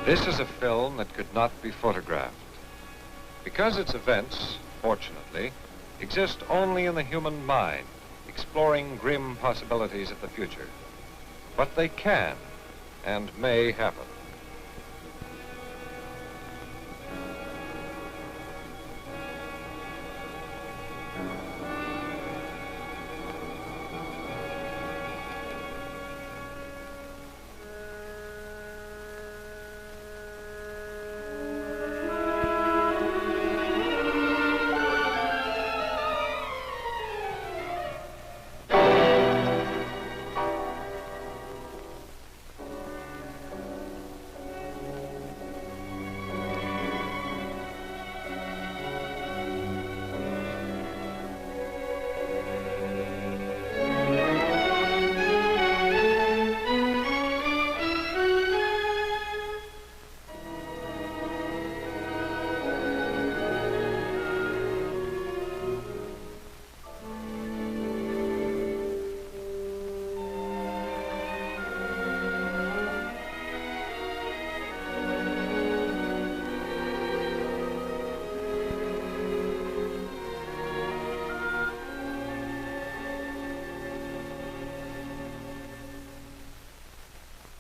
This is a film that could not be photographed, because its events, fortunately, exist only in the human mind, exploring grim possibilities of the future. But they can and may happen.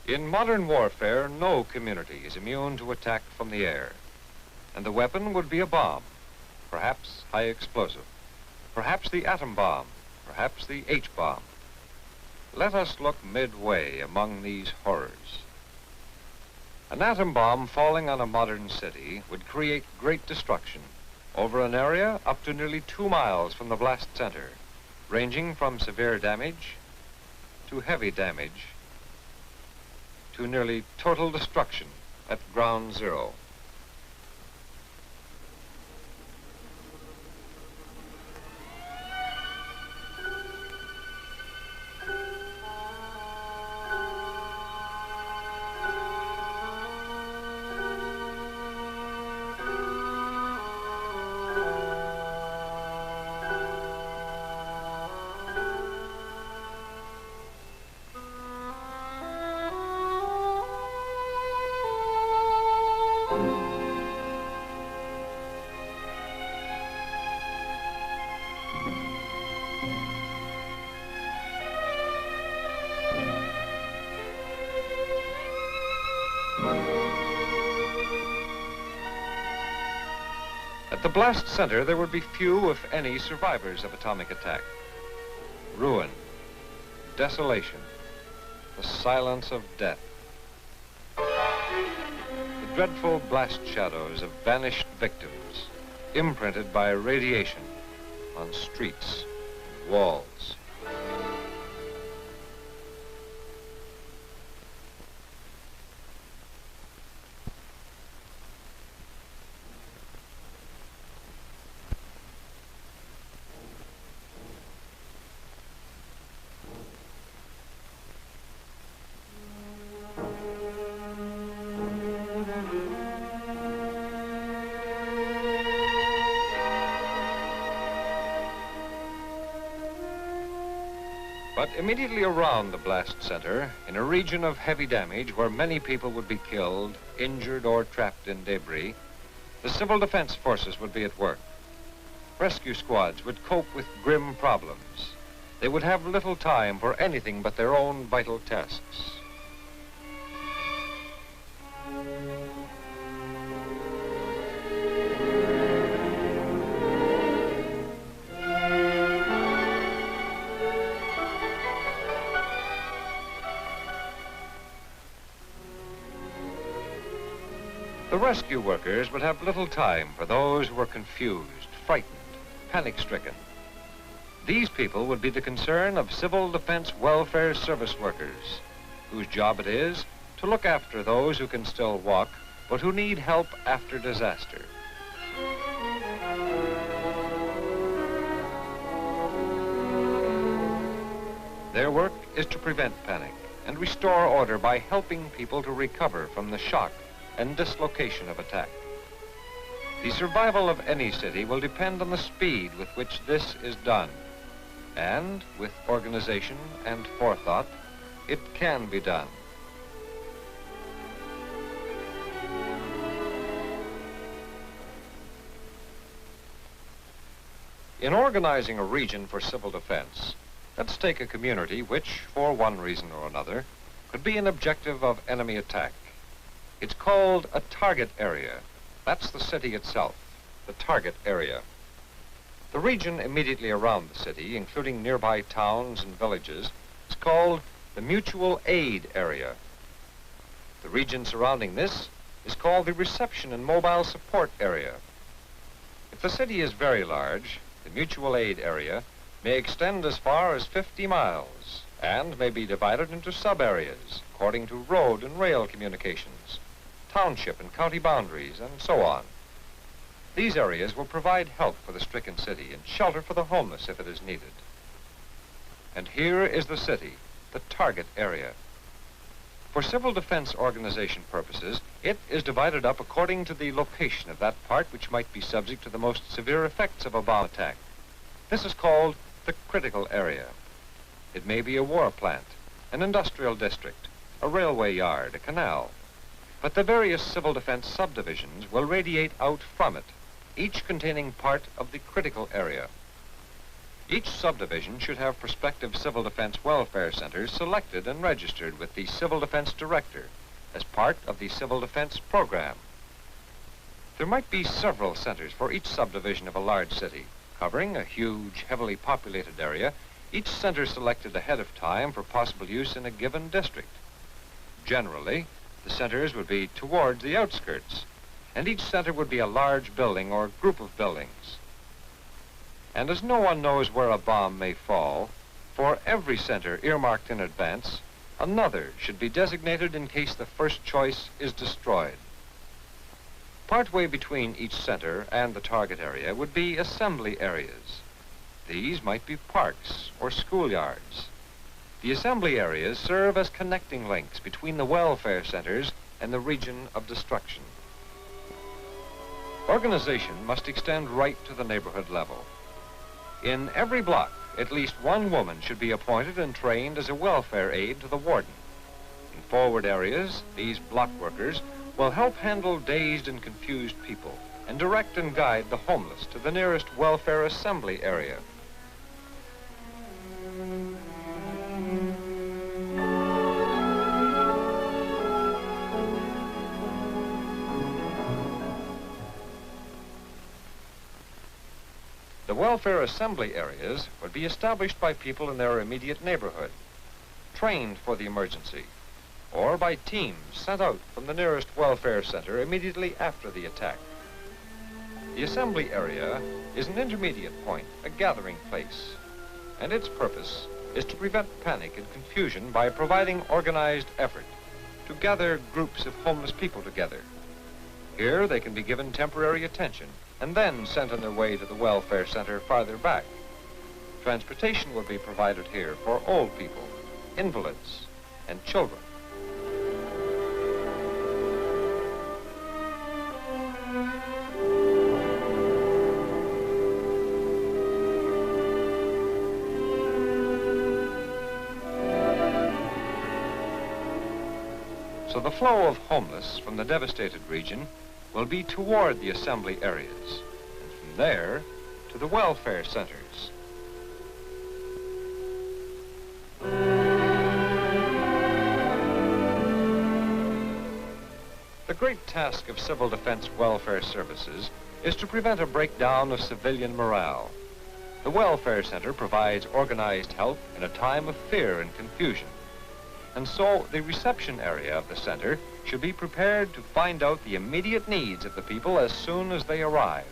In modern warfare, no community is immune to attack from the air. And the weapon would be a bomb, perhaps high explosive, perhaps the atom bomb, perhaps the H-bomb. Let us look midway among these horrors. An atom bomb falling on a modern city would create great destruction over an area up to nearly 2 miles from the blast center, ranging from severe damage to heavy damage to nearly total destruction at ground zero. At the blast center, there would be few, if any, survivors of atomic attack. Ruin, desolation, the silence of death. The dreadful blast shadows of vanished victims, imprinted by radiation on streets and walls. But immediately around the blast center, in a region of heavy damage where many people would be killed, injured, or trapped in debris, the civil defense forces would be at work. Rescue squads would cope with grim problems. They would have little time for anything but their own vital tasks. The rescue workers would have little time for those who were confused, frightened, panic-stricken. These people would be the concern of civil defense welfare service workers, whose job it is to look after those who can still walk, but who need help after disaster. Their work is to prevent panic and restore order by helping people to recover from the shock and dislocation of attack. The survival of any city will depend on the speed with which this is done. And with organization and forethought, it can be done. In organizing a region for civil defense, let's take a community which, for one reason or another, could be an objective of enemy attack. It's called a target area. That's the city itself, the target area. The region immediately around the city, including nearby towns and villages, is called the mutual aid area. The region surrounding this is called the reception and mobile support area. If the city is very large, the mutual aid area may extend as far as 50 miles and may be divided into sub-areas according to road and rail communications, township and county boundaries, and so on. These areas will provide help for the stricken city and shelter for the homeless if it is needed. And here is the city, the target area. For civil defense organization purposes, it is divided up according to the location of that part which might be subject to the most severe effects of a bomb attack. This is called the critical area. It may be a war plant, an industrial district, a railway yard, a canal. But the various civil defense subdivisions will radiate out from it, each containing part of the critical area. Each subdivision should have prospective civil defense welfare centers selected and registered with the Civil Defense Director as part of the Civil Defense Program. There might be several centers for each subdivision of a large city, covering a huge, heavily populated area, each center selected ahead of time for possible use in a given district. Generally, the centers would be towards the outskirts, and each center would be a large building or group of buildings. And as no one knows where a bomb may fall, for every center earmarked in advance, another should be designated in case the first choice is destroyed. Partway between each center and the target area would be assembly areas. These might be parks or schoolyards. The assembly areas serve as connecting links between the welfare centers and the region of destruction. Organization must extend right to the neighborhood level. In every block, at least one woman should be appointed and trained as a welfare aide to the warden. In forward areas, these block workers will help handle dazed and confused people and direct and guide the homeless to the nearest welfare assembly area. The welfare assembly areas would be established by people in their immediate neighborhood, trained for the emergency, or by teams sent out from the nearest welfare center immediately after the attack. The assembly area is an intermediate point, a gathering place, and its purpose is to prevent panic and confusion by providing organized effort to gather groups of homeless people together. Here they can be given temporary attention and then sent on their way to the welfare center farther back. Transportation will be provided here for old people, invalids, and children. So the flow of homeless from the devastated region will be toward the assembly areas, and from there to the welfare centers. The great task of civil defense welfare services is to prevent a breakdown of civilian morale. The welfare center provides organized help in a time of fear and confusion. And so the reception area of the center should be prepared to find out the immediate needs of the people as soon as they arrive.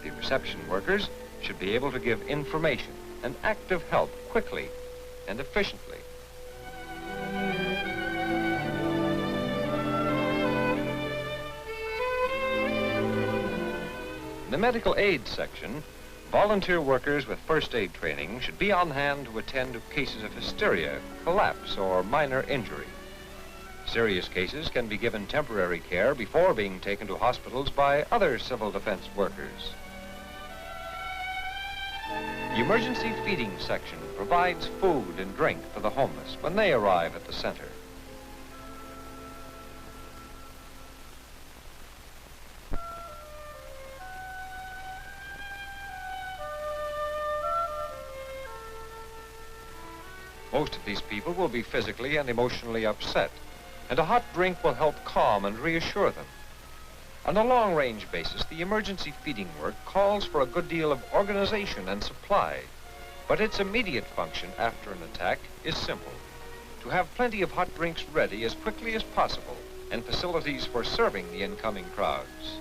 The reception workers should be able to give information and active help quickly and efficiently. In the medical aid section, volunteer workers with first aid training should be on hand to attend to cases of hysteria, collapse, or minor injury. Serious cases can be given temporary care before being taken to hospitals by other civil defense workers. The emergency feeding section provides food and drink for the homeless when they arrive at the center. Most of these people will be physically and emotionally upset, and a hot drink will help calm and reassure them. On a long-range basis, the emergency feeding work calls for a good deal of organization and supply, but its immediate function after an attack is simple: to have plenty of hot drinks ready as quickly as possible and facilities for serving the incoming crowds.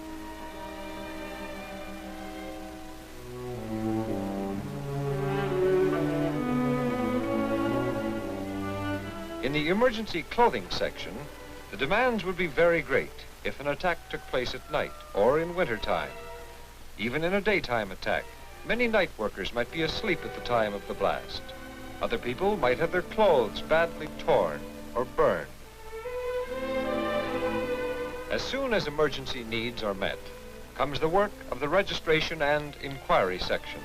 In the emergency clothing section, the demands would be very great if an attack took place at night or in wintertime. Even in a daytime attack, many night workers might be asleep at the time of the blast. Other people might have their clothes badly torn or burned. As soon as emergency needs are met, comes the work of the registration and inquiry section.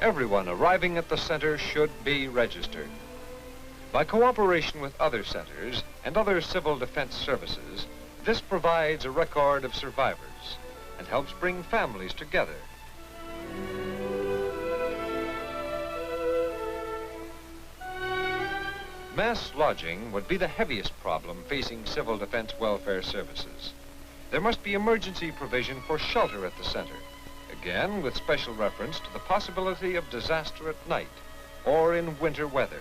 Everyone arriving at the center should be registered. By cooperation with other centers and other civil defense services, this provides a record of survivors and helps bring families together. Mass lodging would be the heaviest problem facing civil defense welfare services. There must be emergency provision for shelter at the center, again with special reference to the possibility of disaster at night or in winter weather.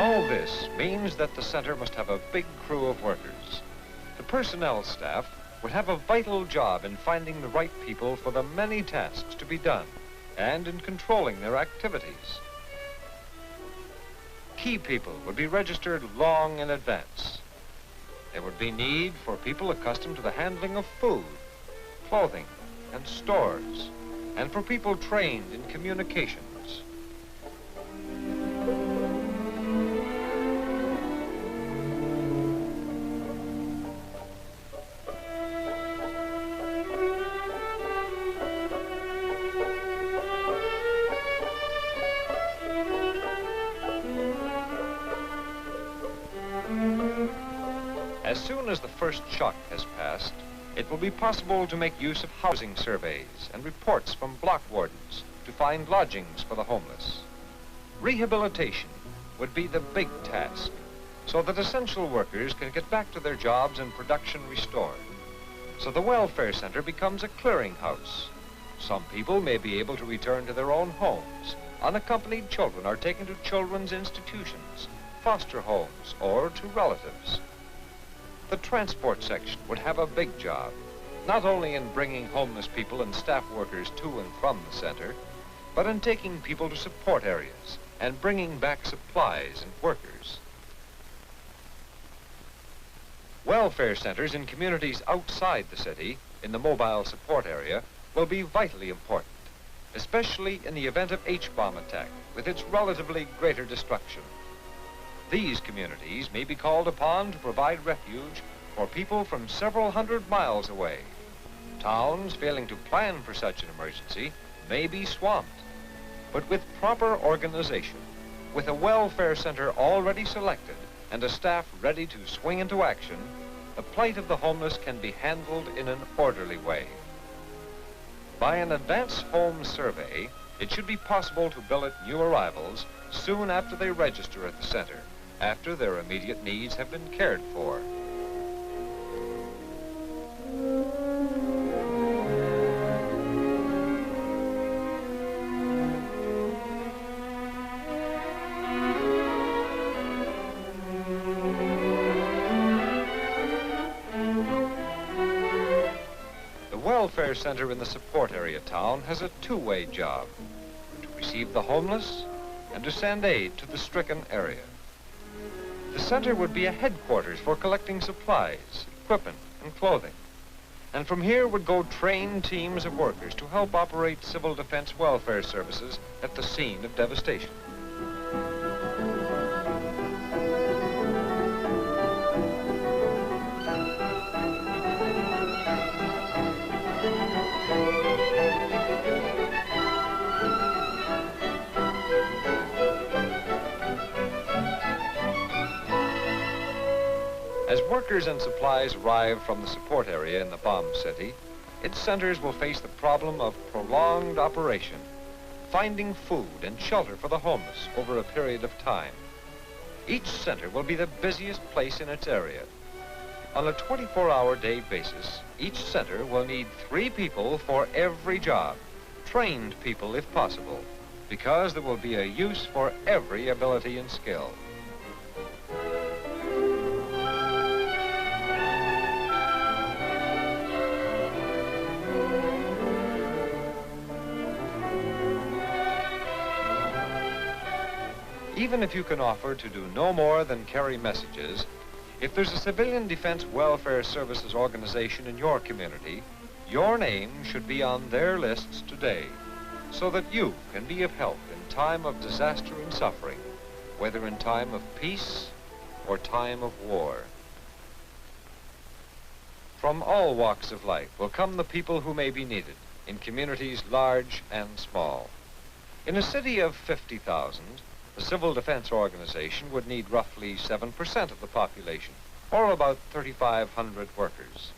All this means that the center must have a big crew of workers. The personnel staff would have a vital job in finding the right people for the many tasks to be done and in controlling their activities. Key people would be registered long in advance. There would be need for people accustomed to the handling of food, clothing, and stores, and for people trained in communications. As soon as the first shock has passed, it will be possible to make use of housing surveys and reports from block wardens to find lodgings for the homeless. Rehabilitation would be the big task, so that essential workers can get back to their jobs and production restored. So the welfare center becomes a clearinghouse. Some people may be able to return to their own homes. Unaccompanied children are taken to children's institutions, foster homes, or to relatives. The transport section would have a big job, not only in bringing homeless people and staff workers to and from the center, but in taking people to support areas and bringing back supplies and workers. Welfare centers in communities outside the city, in the mobile support area, will be vitally important, especially in the event of H-bomb attack, with its relatively greater destruction. These communities may be called upon to provide refuge for people from several hundred miles away. Towns failing to plan for such an emergency may be swamped. But with proper organization, with a welfare center already selected and a staff ready to swing into action, the plight of the homeless can be handled in an orderly way. By an advance home survey, it should be possible to billet new arrivals soon after they register at the center, after their immediate needs have been cared for. The welfare center in the support area town has a two-way job: to receive the homeless and to send aid to the stricken area. The center would be a headquarters for collecting supplies, equipment, and clothing. And from here would go trained teams of workers to help operate civil defense welfare services at the scene of devastation. workers and supplies arrive from the support area in the bombed city, its centers will face the problem of prolonged operation, finding food and shelter for the homeless over a period of time. Each center will be the busiest place in its area. On a 24-hour day basis, each center will need 3 people for every job, trained people if possible, because there will be a use for every ability and skill. Even if you can offer to do no more than carry messages, if there's a Civilian Defense Welfare Services organization in your community, your name should be on their lists today, so that you can be of help in time of disaster and suffering, whether in time of peace or time of war. From all walks of life will come the people who may be needed in communities large and small. In a city of 50,000, the Civil Defense Organization would need roughly 7% of the population, or about 3,500 workers.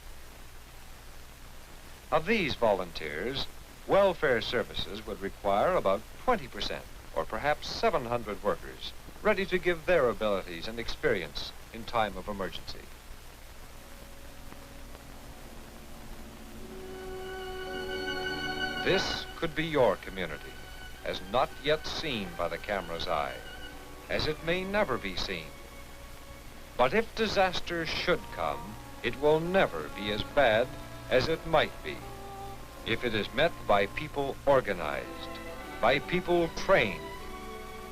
Of these volunteers, welfare services would require about 20%, or perhaps 700 workers, ready to give their abilities and experience in time of emergency. This could be your community, as not yet seen by the camera's eye, as it may never be seen. But if disaster should come, it will never be as bad as it might be, if it is met by people organized, by people trained,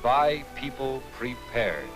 by people prepared.